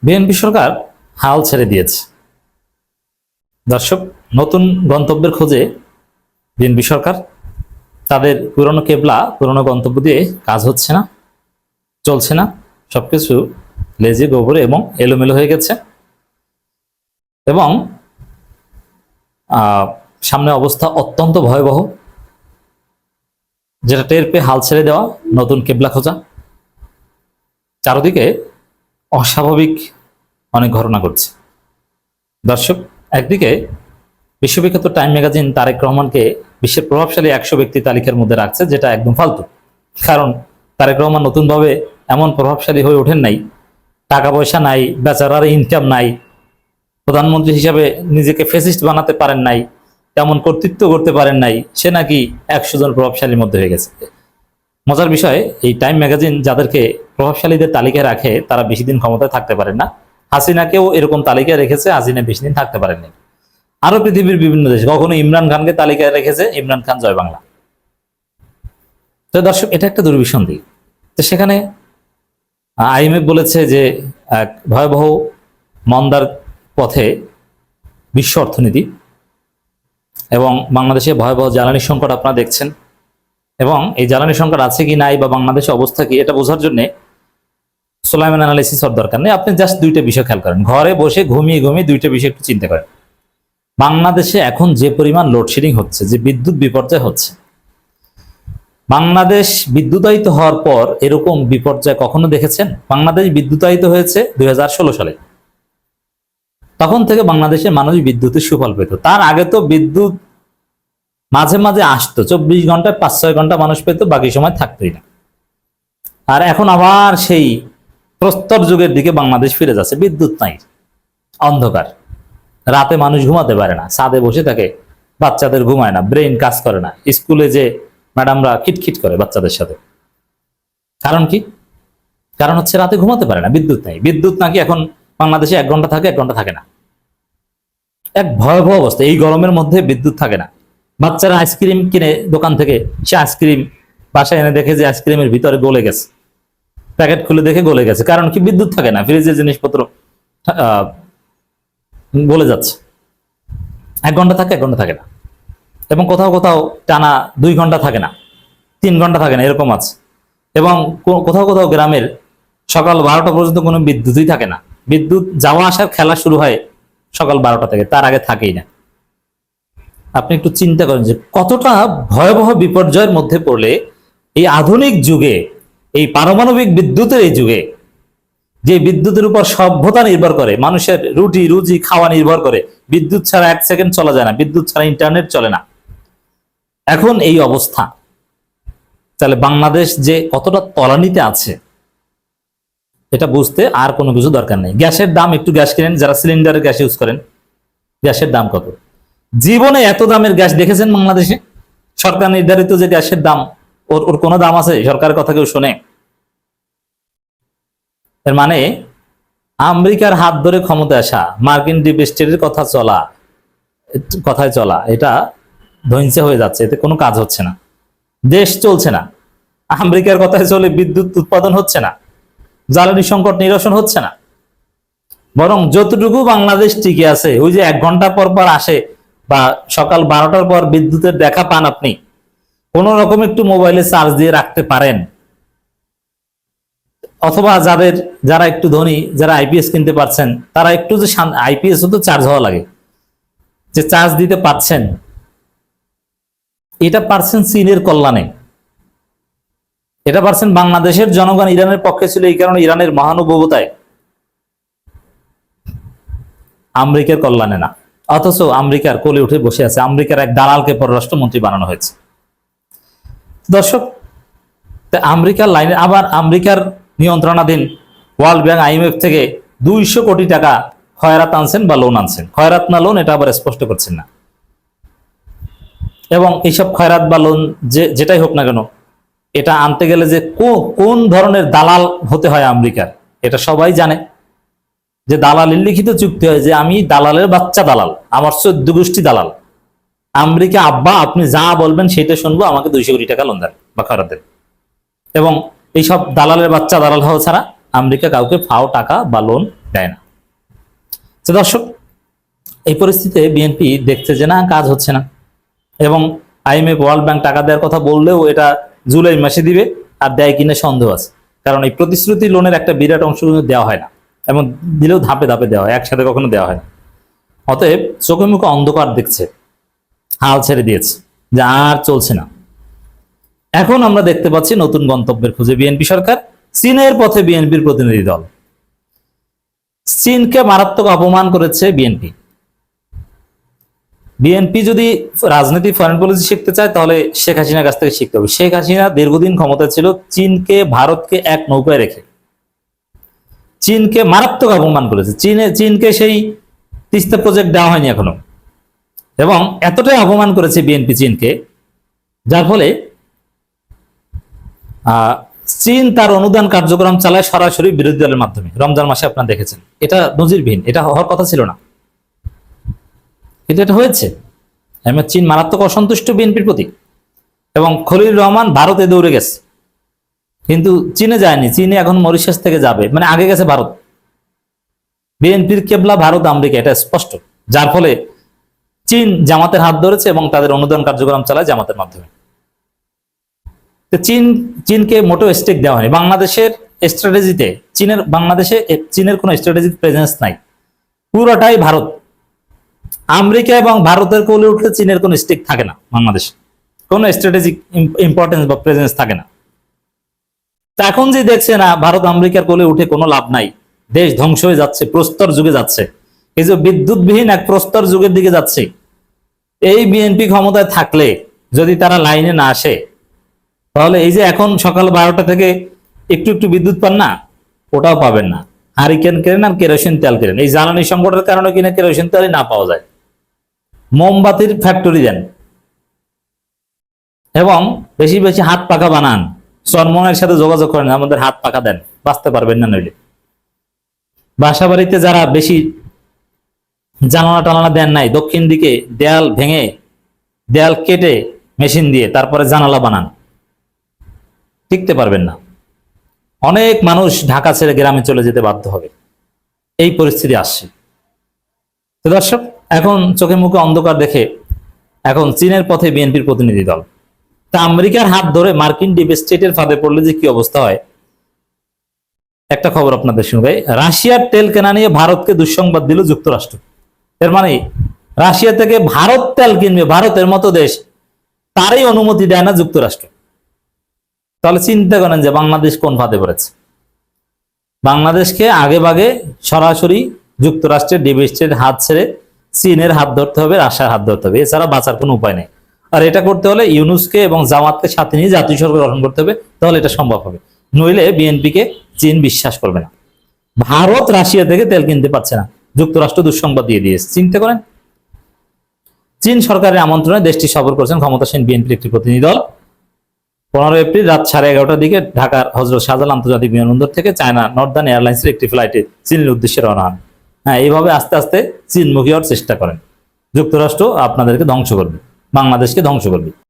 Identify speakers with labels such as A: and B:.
A: BNP সরকার হাল ছেড়ে দিয়েছে। দর্শক, নতুন গন্তব্যের খোঁজে বিএনপি সরকার, তাদের পুরনো কেবলা পুরনো গন্তব্য দিয়ে কাজ হচ্ছে না, চলছে না, সবকিছু লেজি গোবরে এবং এলোমেলো হয়ে গেছে এবং সামনে অবস্থা অত্যন্ত ভয়াবহ, যেটা টের পেয়ে হাল ছেড়ে দেওয়া, নতুন কেবলা খোঁজা। চারদিকে অস্বাভাবিক অনেক ঘটনা ঘটছে। দর্শক, একদিকে বিশ্ববিখ্যাত টাইম ম্যাগাজিন তারেক রহমানকে বিশ্বের প্রভাবশালী 100 ব্যক্তি তালিকার মধ্যে রাখছে, যেটা একদম ফালতু। কারণ তারেক রহমান নতুনভাবে এমন প্রভাবশালী হয়ে ওঠেন নাই, টাকা পয়সা নাই, বেচারার ইনকাম নাই, প্রধানমন্ত্রী হিসাবে নিজেকে ফেসিস্ট বানাতে পারেন নাই, তেমন কর্তৃত্ব করতে পারেন নাই, সে নাকি 100 জন প্রভাবশালীর মধ্যে হয়ে গেছে। মজার বিষয়, এই টাইম ম্যাগাজিন যাদেরকে প্রভাবশালীদের তালিকায় রাখে তারা বেশি দিন ক্ষমতায় থাকতে পারেন না। হাসিনাকেও এরকম তালিকায় রেখেছে, হাসিনা বেশি দিন থাকতে পারেননি। আরো পৃথিবীর বিভিন্ন দেশে কখনো ইমরান খানকে তালিকায় রেখেছে, ইমরান খান জয় বাংলা। তো দর্শক, এটা একটা দুর্বিসন্ধি। তো সেখানে আইএমএফ বলেছে যে এক ভয়াবহ মন্দার পথে বিশ্ব অর্থনীতি এবং বাংলাদেশে ভয়াবহ জ্বালানি সংকট আপনারা দেখছেন। এবং এই জ্বালানি সংকট আছে কি নাই বা বাংলাদেশের অবস্থা কি, এটা বোঝার জন্য সোলাইমান অ্যানালাইসিসের দরকার নেই। আপনি জাস্ট দুইটা বিষয় খেয়াল করেন, ঘরে বসে ঘুমিয়ে ঘুমিয়ে দুইটা বিষয় একটু চিন্তা করেন। বাংলাদেশে এখন যে পরিমাণ লোডশেডিং হচ্ছে, যে বিদ্যুৎ বিপর্যয় হচ্ছে, বাংলাদেশ বিদ্যুতায়িত হওয়ার পর এরকম বিপর্যয় কখনো দেখেছেন? বাংলাদেশ বিদ্যুতায়িত হয়েছে 2016 সালে। তখন থেকে বাংলাদেশের মানুষ বিদ্যুতের সুফল পেত। তার আগে তো বিদ্যুৎ মাঝে মাঝে আসতো, 24 ঘন্টায় 5-6 ঘন্টা মানুষ পেত, বাকি সময় থাকতোই না। আর এখন আবার সেই প্রস্তর যুগের দিকে বাংলাদেশ ফিরে যাচ্ছে। বিদ্যুৎ নাই, অন্ধকার, রাতে মানুষ ঘুমাতে পারে না, ছাদে বসে থাকে, বাচ্চাদের ঘুমায় না, ব্রেইন কাজ করে না, স্কুলে যে ম্যাডামরা খিটখিট করে বাচ্চাদের সাথে। কারণ কি? কারণ হচ্ছে রাতে ঘুমাতে পারে না, বিদ্যুৎ নাই। বিদ্যুৎ নাকি এখন বাংলাদেশে 1 ঘন্টা থাকে, 1 ঘন্টা থাকে না। এক ভয়াবহ অবস্থা। এই গরমের মধ্যে বিদ্যুৎ থাকে না। বাচ্চারা আইসক্রিম কিনে দোকান থেকে, সে আইসক্রিম বাসায় এনে দেখে যে আইসক্রিমের ভিতরে গলে গেছে, প্যাকেট খুলে দেখে গলে গেছে। কারণ কি? বিদ্যুৎ থাকে না, ফ্রিজের জিনিসপত্র গলে যাচ্ছে। 1 ঘন্টা থাকে, 1 ঘন্টা থাকে না। এবং কোথাও কোথাও টানা 2 ঘন্টা থাকে না, 3 ঘন্টা থাকে না, এরকম আছে। এবং কোথাও কোথাও গ্রামের সকাল 12টা পর্যন্ত কোনো বিদ্যুৎই থাকে না। বিদ্যুৎ যাওয়া আসার খেলা শুরু হয় সকাল 12টা থেকে, তার আগে থাকেই না। আপনি একটু চিন্তা করেন যে কতটা ভয়াবহ বিপর্যয়ের মধ্যে পড়লে এই আধুনিক যুগে, এই পারমাণবিক বিদ্যুতের এই যুগে, যে বিদ্যুতের উপর সভ্যতা নির্ভর করে, মানুষের রুটি রুজি খাওয়া নির্ভর করে, বিদ্যুৎ ছাড়া 1 সেকেন্ড চলা যায় না, বিদ্যুৎ ছাড়া ইন্টারনেট চলে না, এখন এই অবস্থা, তাহলে বাংলাদেশ যে কতটা তলানিতে আছে এটা বুঝতে আর কোনো কিছু দরকার নেই। গ্যাসের দাম, একটু গ্যাস কিনেন, যারা সিলিন্ডারের গ্যাস ইউজ করেন, গ্যাসের দাম কত? জীবনে এত দামের গ্যাস দেখেছেন বাংলাদেশে? সরকার নির্ধারিত যে গ্যাসের দাম, ওর কোনো দাম আছে? সরকারের কথা কেউ শোনে? এর মানে আমেরিকার হাত ধরে ক্ষমতায় আসা, মার্কিন ডিপ স্টেটের কথায় চলা, এটা ধ্বংস হয়ে যাচ্ছে। এতে কোনো কাজ হচ্ছে না, দেশ চলছে না। আমেরিকার কথায় চলে বিদ্যুৎ উৎপাদন হচ্ছে না, জ্বালানি সংকট নিরসন হচ্ছে না। বরং যতটুকু বাংলাদেশ টিকে আছে, ওই যে 1 ঘন্টা পর পর আসে বা সকাল 12টার পর বিদ্যুতের দেখা পান, আপনি কোন রকম একটু মোবাইলে চার্জ দিয়ে রাখতে পারেন, অথবা যারা একটু ধনী, যারা আইপিএস কিনতে পারছেন, তারা একটু যে আইপিএস তো চার্জ হওয়া লাগে, যে চার্জ দিতে পারছেন, এটা পারছেন চীনের কল্যাণে, এটা পারছেন বাংলাদেশের জনগণ ইরানের পক্ষে ছিল এই কারণে ইরানের মহানুভবতায়, আমেরিকার কল্যাণে না। অথচ আমেরিকার কোলে উঠে বসে আছে, আমেরিকার এক দালালকে পররাষ্ট্রমন্ত্রী বানানো হয়েছে। দর্শক, আমেরিকার লাইনে আবার আমেরিকার নিয়ন্ত্রণাধীন ওয়ার্ল্ড ব্যাংক, আইএমএফ থেকে 200 কোটি টাকা খয়রাত আনছেন বা লোন আনছেন। খয়রাত না লোন, এটা আবার স্পষ্ট করছেন না। এবং এইসব খয়রাত বা লোন যেটাই হোক না কেন, এটা আনতে গেলে যে কোন ধরনের দালাল হতে হয় আমেরিকার, এটা সবাই জানে। যে দালালের লিখিত চুক্তি হয় যে আমি দালালের বাচ্চা দালাল, আমার 14 গোষ্ঠী দালাল, আমেরিকা আব্বা আপনি যা বলবেন সেটা শুনবো, আমাকে 200 কোটি টাকা লোন দেন বা খয়রাত দেন। এবং এইসব দালালের বাচ্চা দালাল হওয়া ছাড়া আমেরিকা কাউকে ফাও টাকা বা লোন দেয় না। তো দর্শক, এই পরিস্থিতিতে বিএনপি দেখছে যে না, কাজ হচ্ছে না, এবং আইএমএফ ওয়ার্ল্ড ব্যাংক টাকা দেওয়ার কথা বললেও এটা জুলাই মাসে দিবে, আর দেয় কিনা সন্দেহ আছে, কারণ এই প্রতিশ্রুতি লোনের একটা বিরাট অংশ দেওয়া হয় না, এবং দিলেও ধাপে ধাপে দেওয়া হয়, একসাথে কখনো দেওয়া হয় না। অতএব চোখে মুখে অন্ধকার দেখছে, হাল ছেড়ে দিয়েছে যে আর চলছে না। এখন আমরা দেখতে পাচ্ছি নতুন গন্তব্যের খুঁজে বিএনপি সরকার, চীনের পথে বিএনপির প্রতিনিধি দল। চীনকে মারাত্মক অপমান করেছে বিএনপি। বিএনপি যদি রাজনীতি ফরেন পলিসি শিখতে চায় তাহলে শেখ হাসিনার কাছ থেকে শিখতে হবে। শেখ হাসিনা দীর্ঘদিন ক্ষমতা ছিল চীনকে, ভারতকে এক নৌকায় রেখে, চীনকে মারাত্মক অপমান করেছে। চীনকে সেই তিস্তা প্রজেক্ট দেওয়া হয়নি এখনো, এবং এতটাই অপমান করেছে বিএনপি চীনকে, যার ফলে চীন তার অনুদান কার্যক্রম চালায় সরাসরি বিরোধী দলের মাধ্যমে। রমজান মাসে আপনারা দেখেছেন, এটা নজিরবিহীন, এটা হওয়ার কথা ছিল না, কিন্তু এটা হয়েছে। চীন মারাত্মক অসন্তুষ্ট বিএনপির প্রতি, এবং খলিল রহমান ভারতে দৌড়ে গেছে, কিন্তু চীনে যায়নি। চীনে এখন মরিশাস থেকে যাবে, মানে আগে গেছে ভারত। বিএনপির কেবলা ভারত, আমেরিকা, এটা স্পষ্ট। যার ফলে চীন জামাতের হাত ধরেছে এবং তাদের অনুদান কার্যক্রম চালায় জামাতের মাধ্যমে। চীনকে মোটেও স্টেক দেওয়া হয়নি বাংলাদেশের স্ট্র্যাটেজিতে। বাংলাদেশে চীনের কোনো স্ট্র্যাটেজিক প্রেজেন্স নাই, পুরোটাই ভারত। আমেরিকা এবং ভারতের কোলে উঠলে চীনের কোনো স্টেক থাকে না, বাংলাদেশে কোনো স্ট্র্যাটেজিক ইম্পর্টেন্স বা প্রেজেন্স থাকে না। তা এখন যে দেখছে না ভারত আমেরিকার কোলে উঠে কোনো লাভ নাই, দেশ ধ্বংস হয়ে যাচ্ছে, প্রস্তর যুগে যাচ্ছে, এই যে বিদ্যুৎবিহীন এক প্রস্তর যুগের দিকে যাচ্ছে। এই বিএনপি ক্ষমতায় থাকলে যদি তারা লাইনে না আসে, তাহলে এই যে এখন সকাল 12টা থেকে একটু একটু বিদ্যুৎ পান না, ওটাও পাবেন না। হারিকেন কেনেন আর কেরোসিন তেল কেনেন, এই জ্বালানি সংকটের কারণে কিনা কেরোসিন তেলই না পাওয়া যায়। মোমবাতির ফ্যাক্টরি দেন, এবং বেশি বেশি হাত পাখা বানান, চরমনের সাথে যোগাযোগ করেন, আমাদের হাত পাখা দেন, বাঁচতে পারবেন না নইলে। বাসা বাড়িতে যারা বেশি জানালা টানালা দেন নাই, দক্ষিণ দিকে দেয়াল ভেঙে, দেয়াল কেটে মেশিন দিয়ে তারপরে জানালা বানান, টিকতে পারবেন না। অনেক মানুষ ঢাকা ছেড়ে গ্রামে চলে যেতে বাধ্য হবে, এই পরিস্থিতি আসছে। তো দর্শক, এখন চোখে মুখে অন্ধকার দেখে এখন চীনের পথে বিএনপির প্রতিনিধি দল। তা আমেরিকার হাত ধরে মার্কিন ডিপ স্টেটের ফাঁদে পড়লে যে কি অবস্থা হয়, একটা খবর আপনাদের শুনবে। রাশিয়ার তেল কেনা নিয়ে ভারতকে দুঃসংবাদ দিল যুক্তরাষ্ট্র। এর মানে রাশিয়া থেকে ভারত তেল কিনবে, ভারতের মতো দেশ, তারই অনুমতি দেয় না যুক্তরাষ্ট্র। তাহলে চিন্তা করেন যে বাংলাদেশ কোন ফাঁদে পড়েছে। বাংলাদেশকে আগে ভাগে সরাসরি যুক্তরাষ্ট্রের ডিপ স্টেটের হাত ছেড়ে চীনের হাত ধরতে হবে, রাশিয়ার হাত ধরতে হবে, এছাড়া বাঁচার কোনো উপায় নেই। আর এটা করতে হলে ইউনুসকে এবং জামাতকে সাথে নিয়ে জাতীয় সরকার গঠন করতে হবে, তাহলে এটা সম্ভব হবে। নইলে বিএনপিকে চীন বিশ্বাস করবে না। ভারত রাশিয়া থেকে তেল কিনতে পারছে না, যুক্তরাষ্ট্র দুঃসংবাদ দিয়ে দিয়েছে। চিন্তা করেন, চীন সরকারের আমন্ত্রণে দেশটি সফর করেছেন ক্ষমতাসীন বিএনপির একটি প্রতিনিধি দল। 15 এপ্রিল রাত 11:30টার দিকে ঢাকার হযরত শাহজালাল আন্তর্জাতিক বিমানবন্দর থেকে চায়না নর্দার্ন এয়ারলাইন্সের একটি ফ্লাইটে চীনের উদ্দেশ্যে রওনা হন। হ্যাঁ, এইভাবে আস্তে আস্তে চীনমুখী হওয়ার চেষ্টা করেন। যুক্তরাষ্ট্র আপনাদেরকে ধ্বংস করবে, বাংলাদেশকে ধ্বংস করবে।